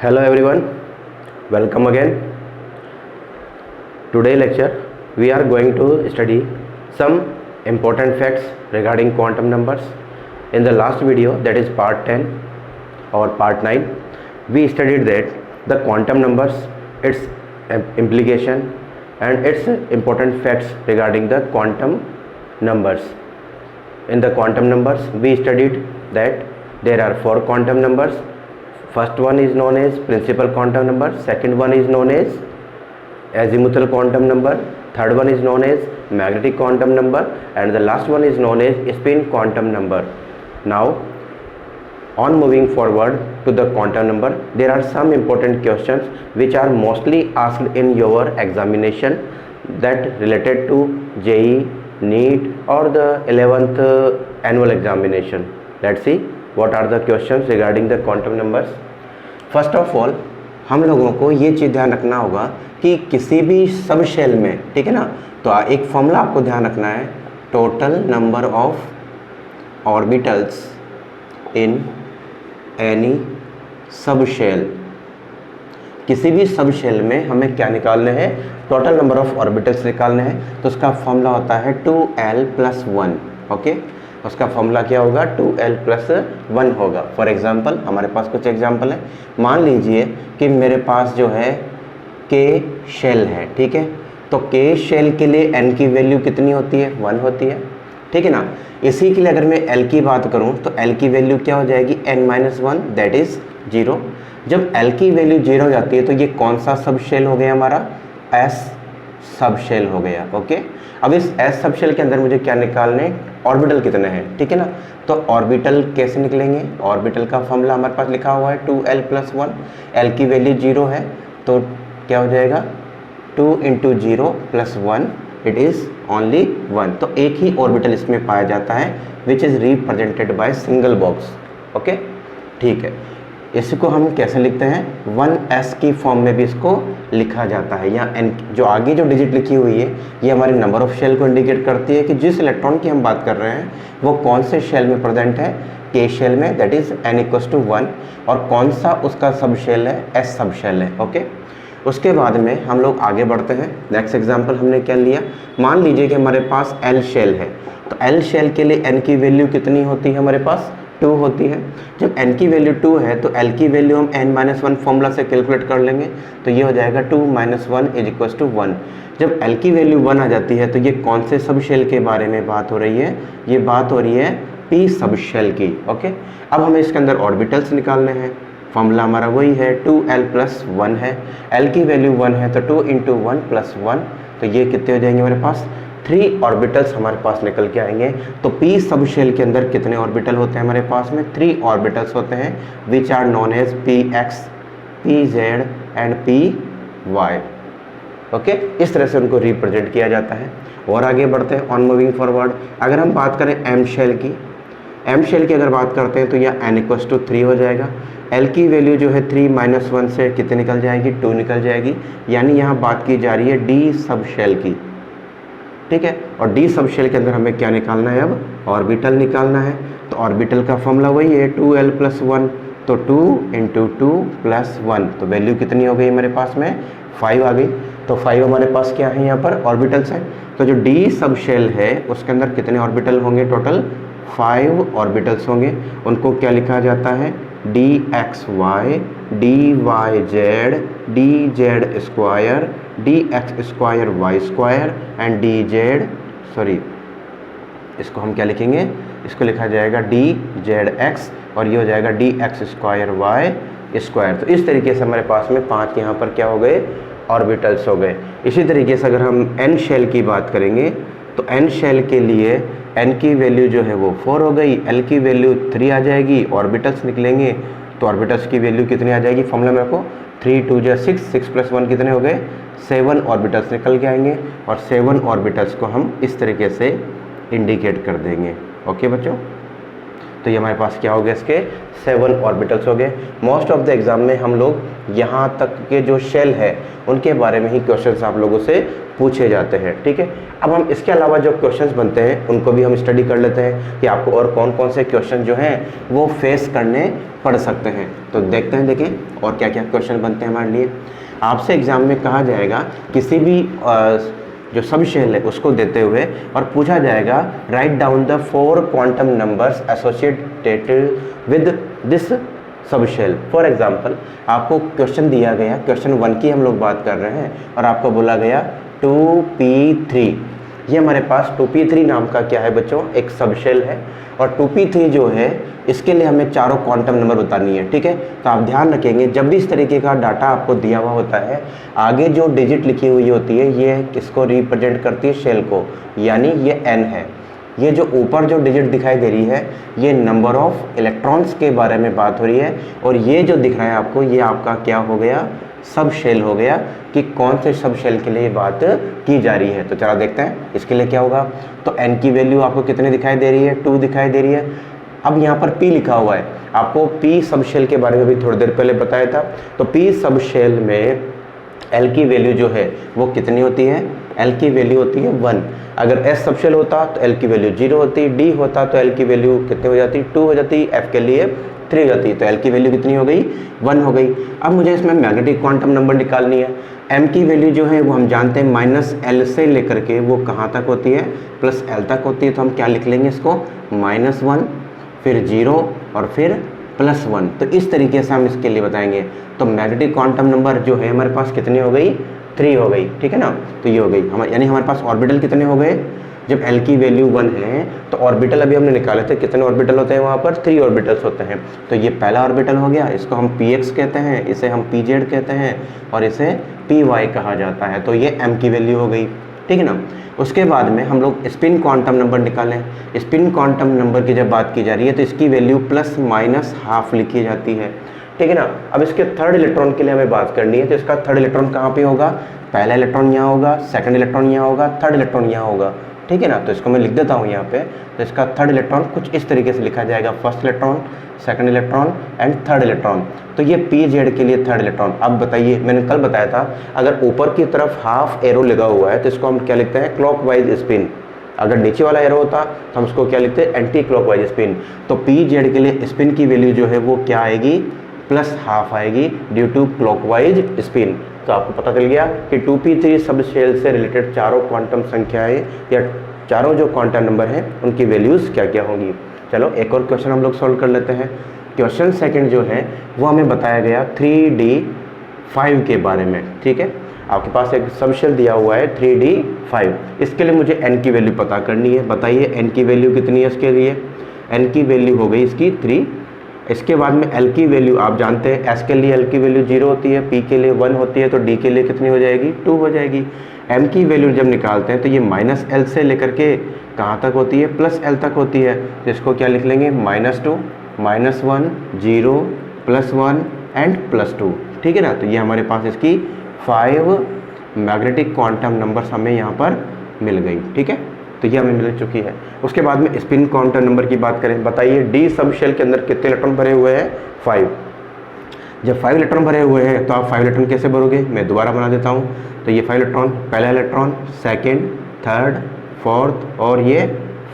Hello everyone, welcome again. Today lecture we are going to study some important facts regarding quantum numbers. In the last video, that is part 10 or part 9, we studied that the quantum numbers, its implication and its important facts regarding the quantum numbers. In the quantum numbers we studied that there are 4 quantum numbers. First one is known as principal quantum number, second one is known as azimuthal quantum number, third one is known as magnetic quantum number, and the last one is known as spin quantum number. Now on moving forward to the quantum number, there are some important questions which are mostly asked in your examination that related to JEE, NEET or the 11th annual examination. Let's see what are the questions regarding the quantum numbers. First of all हम लोगों को ये चीज़ ध्यान रखना होगा कि किसी भी सब शेल में, ठीक है ना, तो एक फॉर्मूला आपको ध्यान रखना है, total number of orbitals in any sub shell. किसी भी सब शेल में हमें क्या निकालने हैं, टोटल नंबर ऑफ ऑर्बिटल्स निकालने हैं. तो उसका फॉर्मूला होता है 2l+1. ओके, उसका फॉर्मूला क्या होगा, 2l+1 होगा. फॉर एग्जांपल हमारे पास कुछ एग्जांपल है. मान लीजिए कि मेरे पास जो है k शेल है, ठीक है, तो k शेल के लिए n की वैल्यू कितनी होती है, 1 होती है, ठीक है ना. इसी के लिए अगर मैं l की बात करूं तो l की वैल्यू क्या हो जाएगी, n-1, दैट इज 0. जब l की वैल्यू 0 हो जाती है तो ये कौन सा सब शेल हो गया हमारा, s सब शेल हो गया. ओके, अब इस s सब शेल के अंदर मुझे क्या निकालने, ऑर्बिटल कितने हैं, ठीक है ना. तो ऑर्बिटल कैसे निकलेंगे, ऑर्बिटल का फॉर्मूला हमारे पास लिखा हुआ है 2l+1. l की वैल्यू 0 है तो क्या हो जाएगा, 2 × 0 + 1 इट इज़ ओनली 1. तो एक ही ऑर्बिटल इसमें पाया जाता है which is represented by single box. Okay, ठीक है. इसको हम कैसे लिखते हैं, 1s की फॉर्म में भी इसको लिखा जाता है. या n जो आगे जो डिजिट लिखी हुई है ये हमारी नंबर ऑफ शेल को इंडिकेट करती है कि जिस इलेक्ट्रॉन की हम बात कर रहे हैं वो कौन से शेल में प्रेजेंट है, k शेल में, दैट इज n=1, और कौन सा उसका सब शेल है, s सब शेल है. ओके, उसके बाद में हम लोग आगे बढ़ते हैं. नेक्स्ट एग्जाम्पल हमने क्या लिया, मान लीजिए कि हमारे पास l शेल है. तो l शेल के लिए n की वैल्यू कितनी होती है, हमारे पास 2 होती है. जब n की वैल्यू 2 है तो l की वैल्यू हम n-1 फॉर्मूला से कैलकुलेट कर लेंगे. तो ये हो जाएगा 2 - 1 = 1. जब l की वैल्यू 1 आ जाती है तो ये कौन से सब शेल के बारे में बात हो रही है, ये बात हो रही है p सब शेल की. ओके, अब हमें इसके अंदर ऑर्बिटल्स निकालने हैं. फॉर्मूला हमारा वही है, 2l+1 है. l की वैल्यू 1 है तो 2 × 1 + 1, तो ये कितने हो जाएंगे हमारे पास, 3 ऑर्बिटल्स हमारे पास निकल के आएंगे. तो p सब शेल के अंदर कितने ऑर्बिटल होते हैं हमारे पास में, 3 ऑर्बिटल्स होते हैं which are known as px, pz and py. Okay, इस तरह से उनको रिप्रेजेंट किया जाता है. और आगे बढ़ते हैं ऑन मूविंग फॉरवर्ड. अगर हम बात करें m शेल की, m शेल की अगर बात करते हैं तो यह n=3 हो जाएगा. l की वैल्यू जो है 3 - 1 से कितने निकल जाएगी, 2 निकल जाएगी. यानी यहाँ बात की जा रही है d सब शेल की, ठीक है. और d सब शेल के अंदर हमें क्या निकालना है, अब ऑर्बिटल निकालना है. तो ऑर्बिटल का फॉर्मूला वही है 2l+1, तो 2 × 2 + 1, तो वैल्यू कितनी हो गई हमारे पास में, 5 आ गई. तो 5 हमारे पास क्या है, यहाँ पर ऑर्बिटल्स हैं. तो जो d सब शेल है उसके अंदर कितने ऑर्बिटल होंगे, टोटल 5 ऑर्बिटल्स होंगे. उनको क्या लिखा जाता है, dxy, dyz, dz², dx²y² and dz, इसको हम क्या लिखेंगे, इसको लिखा जाएगा dzx और ये हो जाएगा dx²y². तो इस तरीके से हमारे पास में 5 यहाँ पर क्या हो गए, ऑर्बिटल्स हो गए. इसी तरीके से अगर हम n शेल की बात करेंगे तो n शेल के लिए n की वैल्यू जो है वो 4 हो गई, l की वैल्यू 3 आ जाएगी, ऑर्बिटल्स निकलेंगे तो ऑर्बिटल्स की वैल्यू कितनी आ जाएगी, फॉर्मूला में आपको 3 × 2 = 6, 6 + 1 कितने हो गए, 7 ऑर्बिटल्स निकल के आएंगे. और 7 ऑर्बिटल्स को हम इस तरीके से इंडिकेट कर देंगे. ओके बच्चों, तो ये हमारे पास क्या हो गया, इसके 7 ऑर्बिटल्स हो गए। मोस्ट ऑफ द एग्जाम में हम लोग यहाँ तक के जो शेल है उनके बारे में ही क्वेश्चंस आप लोगों से पूछे जाते हैं, ठीक है। अब हम इसके अलावा जो क्वेश्चंस बनते हैं उनको भी हम स्टडी कर लेते हैं कि आपको और कौन कौन से क्वेश्चन जो हैं वो फेस करने पड़ सकते हैं। तो देखते हैं, देखें और क्या क्या क्वेश्चन बनते हैं हमारे लिए। आपसे एग्जाम में कहा जाएगा किसी भी जो सब शेल है उसको देते हुए और पूछा जाएगा write down the 4 quantum numbers associated with this sub shell. For example आपको क्वेश्चन दिया गया, क्वेश्चन 1 की हम लोग बात कर रहे हैं और आपको बोला गया 2p3। ये हमारे पास 2p3 नाम का क्या है बच्चों, एक सब शेल है और 2p3 जो है इसके लिए हमें चारों क्वांटम नंबर बतानी है, ठीक है। तो आप ध्यान रखेंगे जब भी इस तरीके का डाटा आपको दिया हुआ होता है, आगे जो डिजिट लिखी हुई होती है ये किसको रिप्रेजेंट करती है, शेल को, यानी ये n है। ये जो ऊपर जो डिजिट दिखाई दे रही है ये नंबर ऑफ इलेक्ट्रॉन्स के बारे में बात हो रही है और ये जो दिख रहा है आपको ये आपका क्या हो गया, सब शेल हो गया कि कौन से सब शेल के लिए बात की जा रही है। तो चला देखते हैं इसके लिए क्या होगा। तो n की वैल्यू आपको कितनी दिखाई दे रही है, 2 दिखाई दे रही है। अब यहाँ पर p लिखा हुआ है, आपको p सब शेल के बारे में भी थोड़ी देर पहले बताया था। तो p सब शेल में l की वैल्यू जो है वो कितनी होती है, l की वैल्यू होती है 1। अगर s सब शेल होता तो l की वैल्यू 0 होती, d होता तो l की वैल्यू कितनी हो जाती, 2 हो जाती, f के लिए 3 हो जाती। तो l की वैल्यू कितनी हो गई, 1 हो गई। अब मुझे इसमें मैग्नेटिक क्वांटम नंबर निकालनी है। m की वैल्यू जो है वो हम जानते हैं -l से लेकर के वो कहाँ तक होती है, +l तक होती है। तो हम क्या लिख लेंगे इसको, -1 फिर 0 और फिर +1। तो इस तरीके से हम इसके लिए बताएंगे। तो मैग्नेटिक क्वांटम नंबर जो है हमारे पास कितनी हो गई, 3 हो गई, ठीक है ना। तो ये हो गई यानी हमारे पास ऑर्बिटल कितने हो गए, जब l की वैल्यू 1 है तो ऑर्बिटल अभी हमने निकाले थे, कितने ऑर्बिटल होते हैं वहाँ पर, 3 ऑर्बिटल्स होते हैं। तो ये पहला ऑर्बिटल हो गया, इसको हम px कहते हैं, इसे हम pz कहते हैं और इसे py कहा जाता है। तो ये m की वैल्यू हो गई, ठीक है ना। उसके बाद में हम लोग स्पिन क्वांटम नंबर निकालें। स्पिन क्वांटम नंबर की जब बात की जा रही है तो इसकी वैल्यू ±½ लिखी जाती है, ठीक है ना। अब इसके थर्ड इलेक्ट्रॉन के लिए हमें बात करनी है। तो इसका थर्ड इलेक्ट्रॉन कहाँ पे होगा, पहला इलेक्ट्रॉन यहाँ होगा, सेकंड इलेक्ट्रॉन यहाँ होगा, थर्ड इलेक्ट्रॉन यहाँ होगा, ठीक है ना। तो इसको मैं लिख देता हूँ यहाँ पे। तो इसका थर्ड इलेक्ट्रॉन कुछ इस तरीके से लिखा जाएगा, first electron, second electron and third electron. तो ये pz के लिए थर्ड इलेक्ट्रॉन। अब बताइए, मैंने कल बताया था अगर ऊपर की तरफ हाफ एरो लगा हुआ है तो इसको हम क्या लिखते हैं, क्लॉकवाइज स्पिन। अगर नीचे वाला एरो होता तो हम इसको क्या लिखते हैं, एंटी क्लॉकवाइज स्पिन। तो pz के लिए स्पिन की वैल्यू जो है वो क्या आएगी, +½ आएगी ड्यू टू क्लॉकवाइज स्पिन। तो आपको पता चल गया कि 2p3 सब शेल से रिलेटेड चारों क्वांटम संख्याएं या चारों जो क्वांटम नंबर हैं उनकी वैल्यूज़ क्या क्या होंगी। चलो एक और क्वेश्चन हम लोग सॉल्व कर लेते हैं। क्वेश्चन सेकंड जो है वो हमें बताया गया 3d5 के बारे में, ठीक है। आपके पास एक सब शेल दिया हुआ है 3d5। इसके लिए मुझे n की वैल्यू पता करनी है। बताइए n की वैल्यू कितनी है इसके लिए, n की वैल्यू हो गई इसकी 3। इसके बाद में l की वैल्यू आप जानते हैं, s के लिए l की वैल्यू 0 होती है, p के लिए 1 होती है, तो d के लिए कितनी हो जाएगी, 2 हो जाएगी। m की वैल्यू जब निकालते हैं तो ये -l से लेकर के कहाँ तक होती है, +l तक होती है। तो इसको क्या लिख लेंगे, -2, -1, 0, +1 एंड +2, ठीक है ना। तो ये हमारे पास इसकी 5 मैग्नेटिक क्वांटम नंबर्स हमें यहाँ पर मिल गई, ठीक है। तो ये हमें मिल चुकी है। उसके बाद में स्पिन क्वांटम नंबर की बात करें। बताइए डी सब शेल के अंदर कितने इलेक्ट्रॉन भरे हुए हैं, 5। जब 5 इलेक्ट्रॉन भरे हुए हैं तो आप 5 इलेक्ट्रॉन कैसे भरोगे, मैं दोबारा बना देता हूँ। तो ये 5 इलेक्ट्रॉन, पहला इलेक्ट्रॉन, सेकेंड, थर्ड, फोर्थ और ये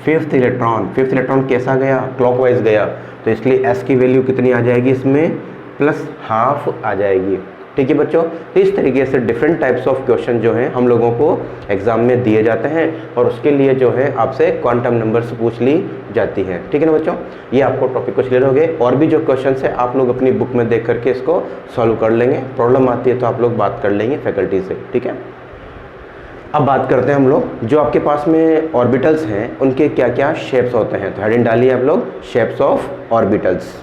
5th इलेक्ट्रॉन। 5th इलेक्ट्रॉन कैसा गया, क्लॉकवाइज गया। तो इसलिए एस की वैल्यू कितनी आ जाएगी, इसमें +½ आ जाएगी, ठीक है बच्चों। तो इस तरीके से डिफरेंट टाइप्स ऑफ क्वेश्चन जो हैं हम लोगों को एग्जाम में दिए जाते हैं और उसके लिए जो है आपसे क्वांटम नंबर से पूछ ली जाती है, ठीक है ना बच्चों। ये आपको टॉपिक को क्लियर हो गए। और भी जो क्वेश्चन है आप लोग अपनी बुक में देख करके इसको सॉल्व कर लेंगे। प्रॉब्लम आती है तो आप लोग बात कर लेंगे फैकल्टी से, ठीक है। अब बात करते हैं हम लोग जो आपके पास में ऑर्बिटल्स हैं उनके क्या क्या शेप्स होते हैं। तो हेडिंग डालिए आप लोग, शेप्स ऑफ ऑर्बिटल्स।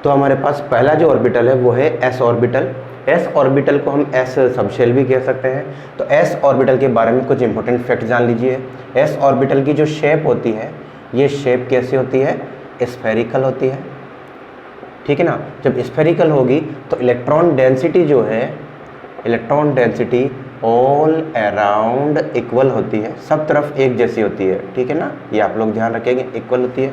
तो हमारे पास पहला जो ऑर्बिटल है वो है s ऑर्बिटल। s ऑर्बिटल को हम s सबशेल भी कह सकते हैं। तो s ऑर्बिटल के बारे में कुछ इंपॉर्टेंट फैक्ट जान लीजिए। s ऑर्बिटल की जो शेप होती है ये शेप कैसी होती है, स्फेरिकल होती है, ठीक है ना। जब स्फेरिकल होगी तो इलेक्ट्रॉन डेंसिटी जो है, electron density all around equal होती है, सब तरफ एक जैसी होती है, ठीक है ना। ये आप लोग ध्यान रखेंगे, इक्वल होती है।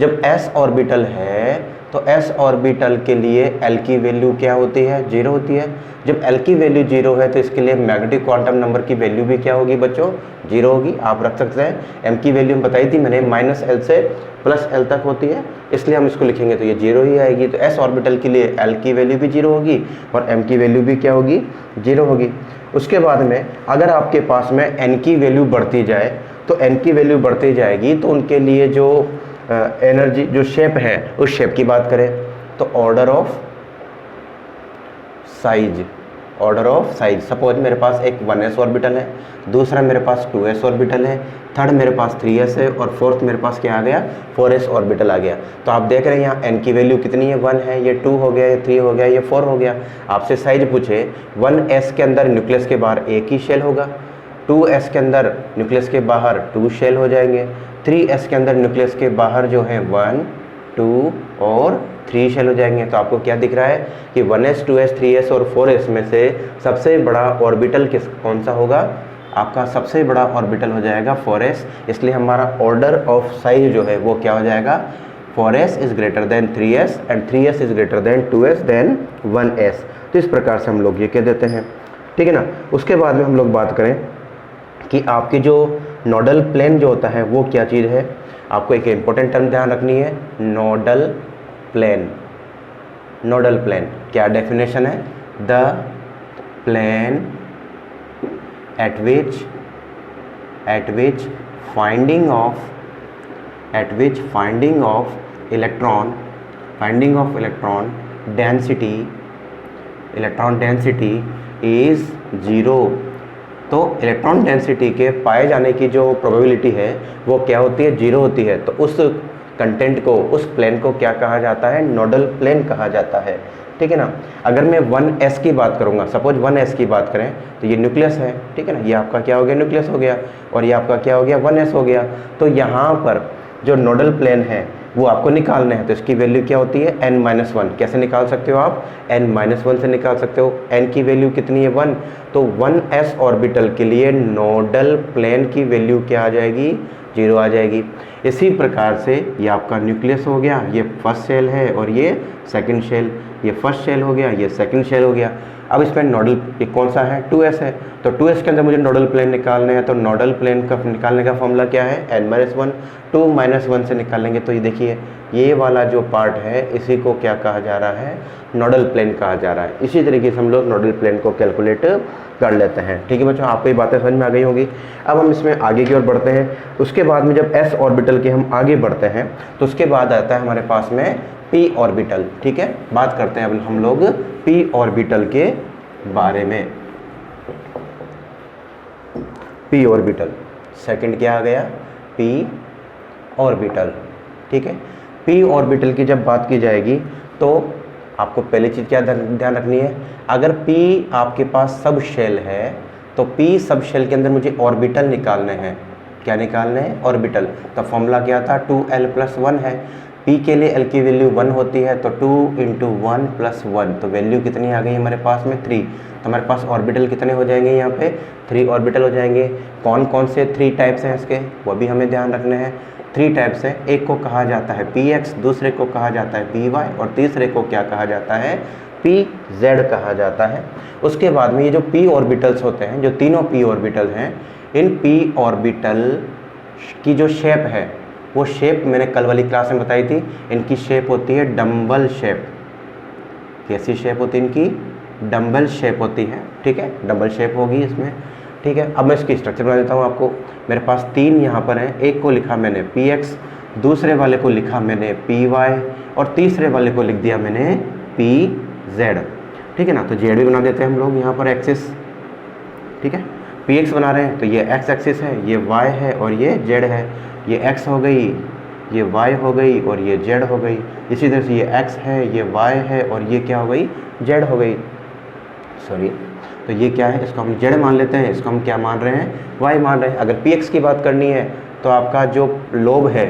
जब s ऑर्बिटल है तो s ऑर्बिटल के लिए l की वैल्यू क्या होती है, 0 होती है। जब l की वैल्यू 0 है तो इसके लिए मैग्नेटिक क्वांटम नंबर की वैल्यू भी क्या होगी बच्चों, 0 होगी। आप रख सकते हैं, m की वैल्यू हम बताई थी मैंने, -l से +l तक होती है, इसलिए हम इसको लिखेंगे तो ये 0 ही आएगी। तो s ऑर्बिटल के लिए l की वैल्यू भी 0 होगी और m की वैल्यू भी क्या होगी, 0 होगी। उसके बाद में अगर आपके पास में n की वैल्यू बढ़ती जाए तो n की वैल्यू बढ़ती जाएगी तो उनके लिए जो एनर्जी जो शेप है उस शेप की बात करें तो ऑर्डर ऑफ साइज, सपोज मेरे पास एक 1s ऑर्बिटल है, दूसरा मेरे पास 2s ऑर्बिटल है, थर्ड मेरे पास 3s है और फोर्थ मेरे पास क्या आ गया, 4s ऑर्बिटल आ गया। तो आप देख रहे हैं यहाँ n की वैल्यू कितनी है, 1 है, ये 2 हो गया, ये 3 हो गया, ये 4 हो गया। आपसे साइज पूछे 1s के अंदर न्यूक्लियस के बाहर एक ही शेल होगा, 2s के अंदर न्यूक्लियस के बाहर 2 शेल हो जाएंगे, 3s के अंदर न्यूक्लियस के बाहर जो है 1, 2 और 3 शेल हो जाएंगे। तो आपको क्या दिख रहा है कि 1s, 2s, 3s और 4s में से सबसे बड़ा ऑर्बिटल कौन सा होगा, आपका सबसे बड़ा ऑर्बिटल हो जाएगा 4s। इसलिए हमारा ऑर्डर ऑफ साइज जो है वो क्या हो जाएगा, 4s is greater than 3s and 3s is greater than 2s then 1s। तो इस प्रकार से हम लोग ये कह देते हैं, ठीक है ना। उसके बाद में हम लोग बात करें कि आपकी जो नोडल प्लेन जो होता है वो क्या चीज़ है। आपको एक इम्पोर्टेंट टर्म ध्यान रखनी है, नोडल प्लेन। नोडल प्लेन क्या डेफिनेशन है, the plane at which finding of electron density is 0। तो इलेक्ट्रॉन डेंसिटी के पाए जाने की जो प्रोबेबिलिटी है वो क्या होती है, 0 होती है। तो उस कंटेंट को, उस प्लेन को क्या कहा जाता है, नोडल प्लेन कहा जाता है, ठीक है ना। अगर मैं 1s की बात करूंगा, सपोज 1s की बात करें तो ये न्यूक्लियस है, ठीक है ना, ये आपका क्या हो गया, न्यूक्लियस हो गया, और ये आपका क्या हो गया, 1s हो गया। तो यहाँ पर जो नोडल प्लेन है वो आपको निकालने हैं, तो इसकी वैल्यू क्या होती है, n-1। कैसे निकाल सकते हो आप, n-1 से निकाल सकते हो। n की वैल्यू कितनी है, 1, तो 1s ऑर्बिटल के लिए नोडल प्लेन की वैल्यू क्या आ जाएगी, 0 आ जाएगी। इसी प्रकार से ये आपका न्यूक्लियस हो गया, ये फर्स्ट शेल है और ये सेकंड शेल, ये फर्स्ट शेल हो गया, ये सेकंड शेल हो गया। अब इसमें नोडल ये कौन सा है, 2s है, तो 2s के अंदर मुझे नोडल प्लेन निकालने हैं। तो नोडल प्लेन का निकालने का फॉर्मूला क्या है, n-1, 2-1 से निकालेंगे। तो ये देखिए ये वाला जो पार्ट है इसी को क्या कहा जा रहा है, नोडल प्लेन कहा जा रहा है। इसी तरीके से हम लोग नोडल प्लेन को कैलकुलेट कर लेते हैं, ठीक है बच्चों, आपको ये बातें समझ में आ गई होंगी। अब हम इसमें आगे की ओर बढ़ते हैं। उसके बाद में जब s ऑर्बिटल के हम आगे बढ़ते हैं तो उसके बाद आता है हमारे पास में p ऑर्बिटल, ठीक है। बात करते हैं अब हम लोग p ऑर्बिटल के बारे में। p ऑर्बिटल सेकंड क्या आ गया, p ऑर्बिटल, ठीक है। p ऑर्बिटल की जब बात की जाएगी तो आपको पहली चीज़ क्या ध्यान रखनी है, अगर p आपके पास सब शेल है तो p सब शेल के अंदर मुझे ऑर्बिटल निकालने हैं। क्या निकालने हैं, ऑर्बिटल। तो फॉर्मूला क्या था, 2l+1 है। p के लिए l की वैल्यू 1 होती है, तो 2 × 1 + 1, तो वैल्यू कितनी आ गई हमारे पास में, 3। तो हमारे पास ऑर्बिटल कितने हो जाएंगे, यहाँ पे 3 ऑर्बिटल हो जाएंगे। कौन कौन से 3 टाइप्स हैं इसके, वो भी हमें ध्यान रखने हैं। 3 टाइप्स हैं, एक को कहा जाता है px, दूसरे को कहा जाता है py और तीसरे को क्या कहा जाता है, pz कहा जाता है। उसके बाद में ये जो p ऑर्बिटल्स होते हैं, जो तीनों p ऑर्बिटल हैं, इन p ऑर्बिटल की जो शेप है वो शेप मैंने कल वाली क्लास में बताई थी। इनकी शेप होती है डम्बल शेप। कैसी शेप होती है इनकी, डम्बल शेप होती है, ठीक है, डम्बल शेप होगी इसमें, ठीक है। अब मैं इसकी स्ट्रक्चर बना देता हूँ आपको। मेरे पास 3 यहाँ पर हैं, एक को लिखा मैंने px, दूसरे वाले को लिखा मैंने py और तीसरे वाले को लिख दिया मैंने pz, ठीक है ना। तो z भी बना देते हैं हम लोग यहाँ पर एक्सिस, ठीक है। px बना रहे हैं तो ये x एक्सिस है, ये y है और ये z है। ये x हो गई, ये y हो गई और ये z हो गई। इसी तरह से ये x है, ये y है और ये क्या हो गई, z हो गई, सॉरी। तो ये क्या है, इसको हम z मान लेते हैं, इसको हम क्या मान रहे हैं, y मान रहे हैं। अगर px की बात करनी है तो आपका जो लोब है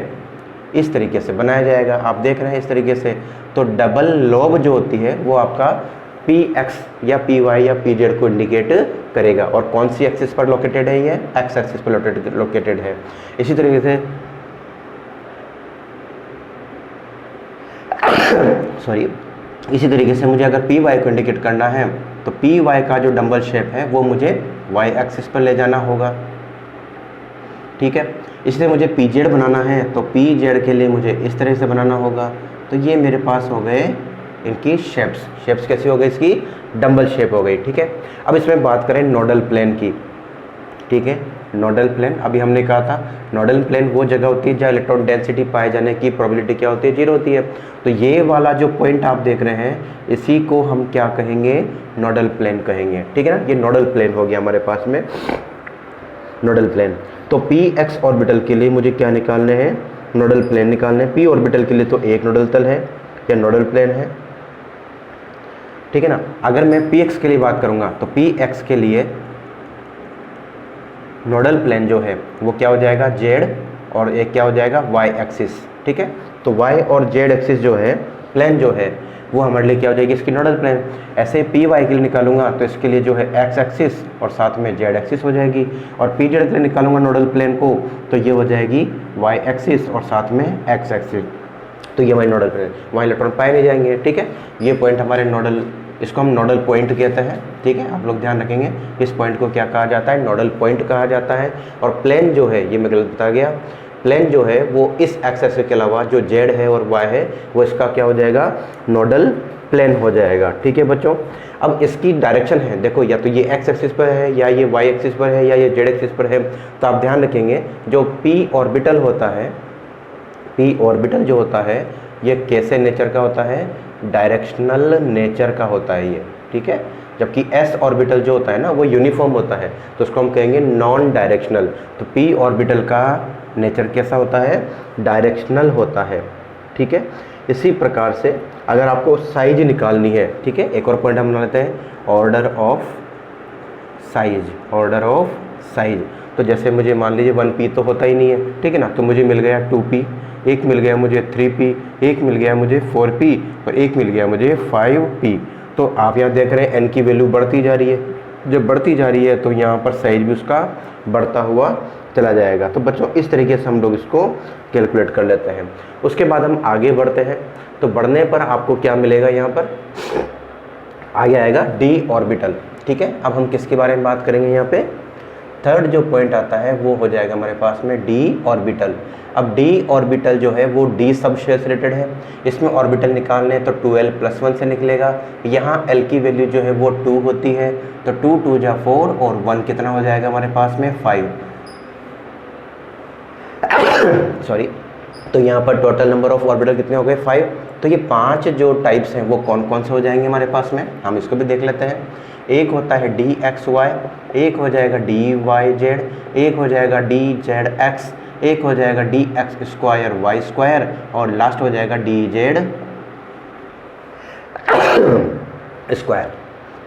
इस तरीके से बनाया जाएगा, आप देख रहे हैं इस तरीके से। तो डबल लोब जो होती है वो आपका px या py या pz को इंडिकेट करेगा। और कौन सी एक्सिस पर लोकेटेड है, ये x एक्सिस पर लोकेटेड है। इसी तरीके से सॉरी, इसी तरीके से मुझे अगर पी वाई को इंडिकेट करना है तो पी वाई का जो डंबल शेप है वो मुझे वाई एक्सिस पर ले जाना होगा, ठीक है। इसलिए मुझे पी जेड बनाना है तो पी जेड के लिए मुझे इस तरह से बनाना होगा। तो ये मेरे पास हो गए इनकी शेप्स कैसी हो गई, इसकी डंबल शेप हो गई, ठीक है। अब इसमें बात करें नोडल प्लेन की, ठीक है। नोडल प्लेन, अभी हमने कहा था नोडल प्लेन वो जगह होती है जहाँ इलेक्ट्रॉन डेंसिटी पाए जाने की प्रोबेबिलिटी क्या होती है, 0 होती है। तो ये वाला जो पॉइंट आप देख रहे हैं इसी को हम क्या कहेंगे, नोडल प्लेन कहेंगे, ठीक है ना। ये नोडल प्लेन हो गया हमारे पास में, नोडल प्लेन। तो पी एक्स ऑर्बिटल के लिए मुझे क्या निकालने हैं, नोडल प्लेन निकालने हैं। पी ऑर्बिटल के लिए तो एक नोडल तल है या नोडल प्लेन है, ठीक है ना। अगर मैं पी एक्स के लिए बात करूंगा तो पी एक्स के लिए नोडल प्लेन जो है वो क्या हो जाएगा, जेड, और एक क्या हो जाएगा, वाई एक्सिस, ठीक है। तो वाई और जेड एक्सिस जो है प्लेन जो है वो हमारे लिए क्या हो जाएगी, इसकी नोडल प्लेन। ऐसे पी वाई के लिए निकालूंगा तो इसके लिए जो है एक्स एक्सिस और साथ में जेड एक्सिस हो जाएगी, और पी जेड के लिए निकालूंगा नोडल प्लेन को तो ये हो जाएगी वाई एक्सिस और साथ में एक्स एक्सिस। तो ये हमारी नोडल प्लेन, वहाँ इलेक्ट्रॉन पाए नहीं जाएंगे, ठीक है। ये पॉइंट हमारे नोडल, इसको हम नोडल पॉइंट कहते हैं, ठीक है। आप लोग ध्यान रखेंगे इस पॉइंट को क्या कहा जाता है, नोडल पॉइंट कहा जाता है। और प्लेन जो है, ये मैं गलत बता गया, प्लेन जो है वो इस एक्स एक्सिस के अलावा जो जेड है और वाई है वो इसका क्या हो जाएगा, नोडल प्लेन हो जाएगा, ठीक है बच्चों। अब इसकी डायरेक्शन है, देखो या तो ये एक्स एक्सिस पर है या ये वाई एक्सिस पर है या ये जेड एक्सिस पर है। तो आप ध्यान रखेंगे जो पी ऑर्बिटल होता है, पी ऑर्बिटल जो होता है ये कैसे नेचर का होता है, डायरेक्शनल नेचर का होता है ये, ठीक है। जबकि एस ऑर्बिटल जो होता है ना वो यूनिफॉर्म होता है, तो उसको हम कहेंगे नॉन डायरेक्शनल। तो पी ऑर्बिटल का नेचर कैसा होता है, डायरेक्शनल होता है, ठीक है। इसी प्रकार से अगर आपको साइज निकालनी है, ठीक है, एक और पॉइंट हम बना लेते हैं, order of size, order of size. तो जैसे मुझे मान लीजिए 1p तो होता ही नहीं है, ठीक है ना, तो मुझे मिल गया 2p, एक मिल गया मुझे 3p, एक मिल गया मुझे 4p और एक मिल गया मुझे 5p। तो आप यहाँ देख रहे हैं n की वैल्यू बढ़ती जा रही है, जब बढ़ती जा रही है तो यहाँ पर साइज भी उसका बढ़ता हुआ चला जाएगा। तो बच्चों इस तरीके से हम लोग इसको कैलकुलेट कर लेते हैं। उसके बाद हम आगे बढ़ते हैं, तो बढ़ने पर आपको क्या मिलेगा, यहाँ पर आगे आएगा d ऑर्बिटल, ठीक है। अब हम किसके बारे में बात करेंगे, यहाँ पे थर्ड जो पॉइंट आता है वो हो जाएगा हमारे पास में d ऑर्बिटल। अब d ऑर्बिटल जो है वो d सब शेल से रिलेटेड है, इसमें ऑर्बिटल निकालने हैं तो 2l+1 से निकलेगा। यहाँ l की वैल्यू जो है वो 2 होती है, तो 2 2 जा 4 और 1 कितना हो जाएगा हमारे पास में 5, सॉरी। तो यहाँ पर टोटल नंबर ऑफ ऑर्बिटल कितने हो गए, 5। तो ये 5 जो टाइप्स हैं वो कौन कौन से हो जाएंगे हमारे पास में, हम इसको भी देख लेते हैं। एक होता है dxy, एक हो जाएगा dyz, एक हो जाएगा dzx, एक हो जाएगा dx² y² और लास्ट हो जाएगा dz²।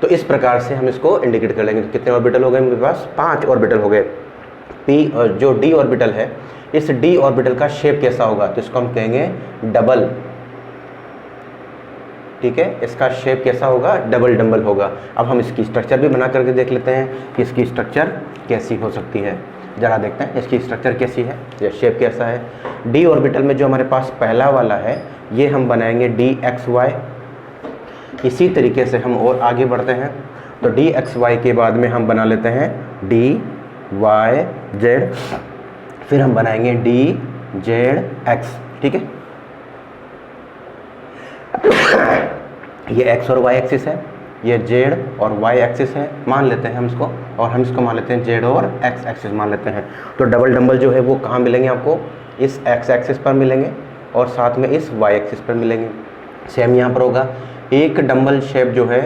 तो इस प्रकार से हम इसको इंडिकेट कर लेंगे। तो कितने ऑर्बिटल हो गए मेरे पास, 5 ऑर्बिटल हो गए। p जो d ऑर्बिटल है, इस d ऑर्बिटल का शेप कैसा होगा, तो इसको हम कहेंगे डबल, ठीक है। इसका शेप कैसा होगा, डबल डंबल होगा। अब हम इसकी स्ट्रक्चर भी बना करके देख लेते हैं कि इसकी स्ट्रक्चर कैसी हो सकती है। जरा देखते हैं इसकी स्ट्रक्चर कैसी है या शेप कैसा है। डी ऑर्बिटल में जो हमारे पास पहला वाला है ये हम बनाएंगे dxy। इसी तरीके से हम और आगे बढ़ते हैं, तो dxy के बाद में हम बना लेते हैं dyz, फिर हम बनाएंगे dzx, ठीक है। ये x और y एक्सिस है, ये z और y एक्सिस है, मान लेते हैं हम इसको, और हम इसको मान लेते हैं z और x एक्सिस मान लेते हैं। तो डबल डंबल जो है वो कहाँ मिलेंगे आपको, इस x एक्सिस पर मिलेंगे और साथ में इस y एक्सिस पर मिलेंगे। सेम यहाँ पर होगा, एक डंबल शेप जो है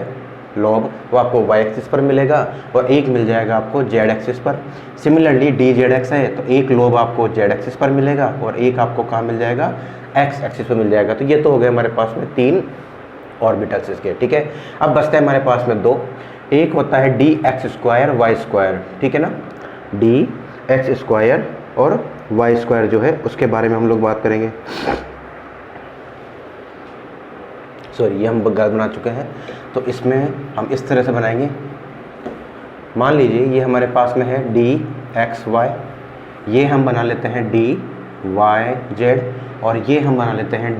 लॉब वो आपको y एक्सिस पर मिलेगा और एक मिल जाएगा आपको z एक्सिस पर। सिमिलरली dzx है तो एक लोब आपको z एक्सिस पर मिलेगा और एक आपको कहाँ मिल जाएगा, x एक्सिस पर मिल जाएगा। तो ये तो हो गए हमारे पास में 3 ऑर्बिटल्स इसके, ठीक है। अब बचते हैं हमारे पास में 2, एक होता है dx² y², ठीक है ना। dx² और y² जो है उसके बारे में हम लोग बात करेंगे। सॉरी, ये हम गलत बना चुके हैं, तो इसमें हम इस तरह से बनाएंगे। मान लीजिए ये हमारे पास में है dxy, ये हम बना लेते हैं dyz और ये हम बना लेते हैं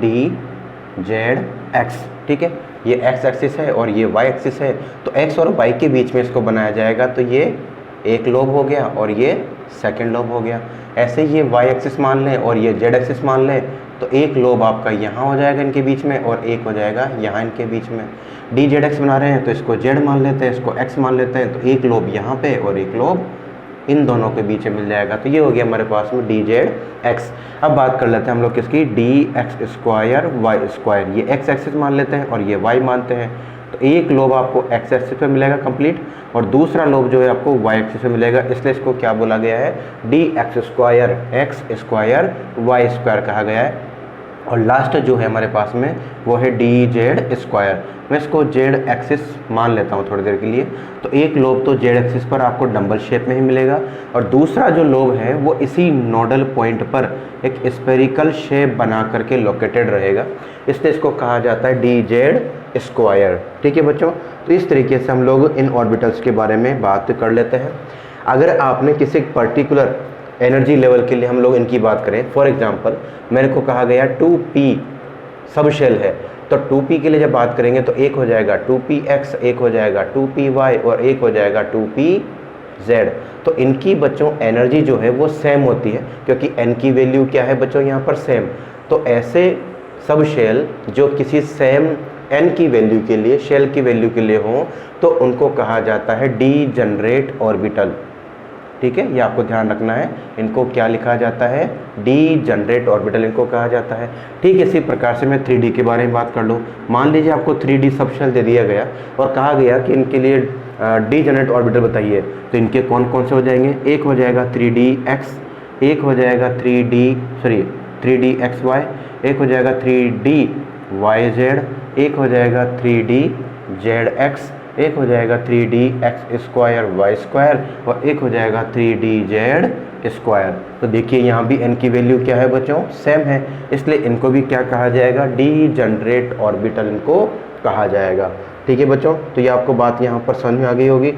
जेड एक्स, ठीक है। ये एक्स एक्सिस है और ये वाई एक्सिस है, तो एक्स और वाई के बीच में इसको बनाया जाएगा, तो ये एक लोब हो गया और ये सेकंड लोब हो गया। ऐसे ये वाई एक्सिस मान लें और ये जेड एक्सिस मान लें, तो एक लोब आपका यहाँ हो जाएगा इनके बीच में और एक हो जाएगा यहाँ इनके बीच में। डी जेड एक्स बना रहे हैं तो इसको जेड मान लेते हैं, इसको एक्स मान लेते हैं, तो एक लोब यहाँ पे और एक लोब इन दोनों के बीच में मिल जाएगा। तो ये हो गया हमारे पास में डी जेड एक्स। अब बात कर लेते हैं हम लोग किसकी, d x square y square. ये एक्स एक्सिस मान लेते हैं और ये वाई मानते हैं, तो एक लोब आपको एक्स एक्सिस पे मिलेगा कंप्लीट और दूसरा लोब जो है आपको वाई एक्सिस पे मिलेगा, इसलिए इसको क्या बोला गया है, d x square y square कहा गया है। और लास्ट जो है हमारे पास में वो है डी जेड स्क्वायर। मैं इसको जेड एक्सिस मान लेता हूँ थोड़ी देर के लिए, तो एक लोब तो जेड एक्सिस पर आपको डंबल शेप में ही मिलेगा और दूसरा जो लोब है वो इसी नोडल पॉइंट पर एक स्फेरिकल शेप बना करके लोकेटेड रहेगा, इसलिए इसको कहा जाता है डी जेड स्क्वायर। ठीक है बच्चों, तो इस तरीके से हम लोग इन ऑर्बिटल्स के बारे में बात कर लेते हैं। अगर आपने किसी पर्टिकुलर एनर्जी लेवल के लिए हम लोग इनकी बात करें, फॉर एग्जांपल मेरे को कहा गया 2p सब शेल है, तो 2p के लिए जब बात करेंगे तो एक हो जाएगा 2px, एक हो जाएगा 2py और एक हो जाएगा 2pz। तो इनकी बच्चों एनर्जी जो है वो सेम होती है, क्योंकि n की वैल्यू क्या है बच्चों यहाँ पर सेम। तो ऐसे सब शेल जो किसी सेम n की वैल्यू के लिए, शेल की वैल्यू के लिए हों, तो उनको कहा जाता है डीजनरेट ऑर्बिटल। ठीक है, ये आपको ध्यान रखना है, इनको क्या लिखा जाता है, डीजनरेट ऑर्बिटल इनको कहा जाता है। ठीक इसी प्रकार से मैं 3D के बारे में बात कर लूँ। मान लीजिए आपको 3D सब शेल दे दिया गया और कहा गया कि इनके लिए डीजनरेट ऑर्बिटल बताइए, तो इनके कौन कौन से हो जाएंगे, एक हो जाएगा 3dx, एक हो जाएगा 3dxy, एक हो जाएगा 3dyz, एक हो जाएगा 3dzx, एक हो जाएगा 3dx स्क्वायर वाई स्क्वायर और एक हो जाएगा 3dz स्क्वायर। तो देखिए यहाँ भी n की वैल्यू क्या है बच्चों, सेम है, इसलिए इनको भी क्या कहा जाएगा, डीजनरेट ऑर्बिटल इनको कहा जाएगा। ठीक है बच्चों, तो ये आपको बात यहाँ पर समझ में आ गई होगी।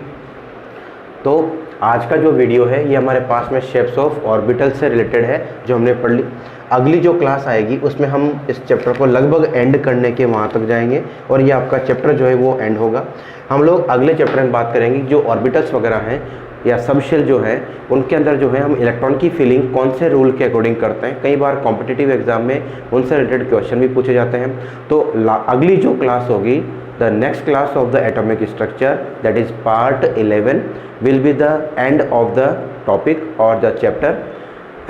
तो आज का जो वीडियो है ये हमारे पास में शेप्स ऑफ ऑर्बिटल से रिलेटेड है, जो हमने पढ़ ली। अगली जो क्लास आएगी उसमें हम इस चैप्टर को लगभग एंड करने के वहाँ तक जाएंगे और ये आपका चैप्टर जो है वो एंड होगा। हम लोग अगले चैप्टर में बात करेंगे जो ऑर्बिटल्स वगैरह हैं या सब शेल जो है उनके अंदर जो है हम इलेक्ट्रॉन की फीलिंग कौन से रूल के अकॉर्डिंग करते हैं। कई बार कॉम्पिटिटिव एग्जाम में उनसे रिलेटेड क्वेश्चन भी पूछे जाते हैं। तो अगली जो क्लास होगी, the next class of the atomic structure, that is part 11, will be the end of the topic और the chapter,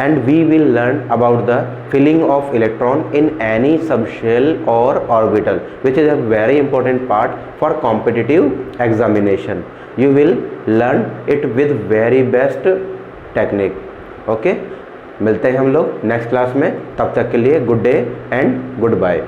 and we will learn about the filling of electron in any subshell or orbital, which is a very important part for competitive examination. You will learn it with very best technique. Okay, मिलते हैं हम लोग next class में, तब तक के लिए good day and good bye.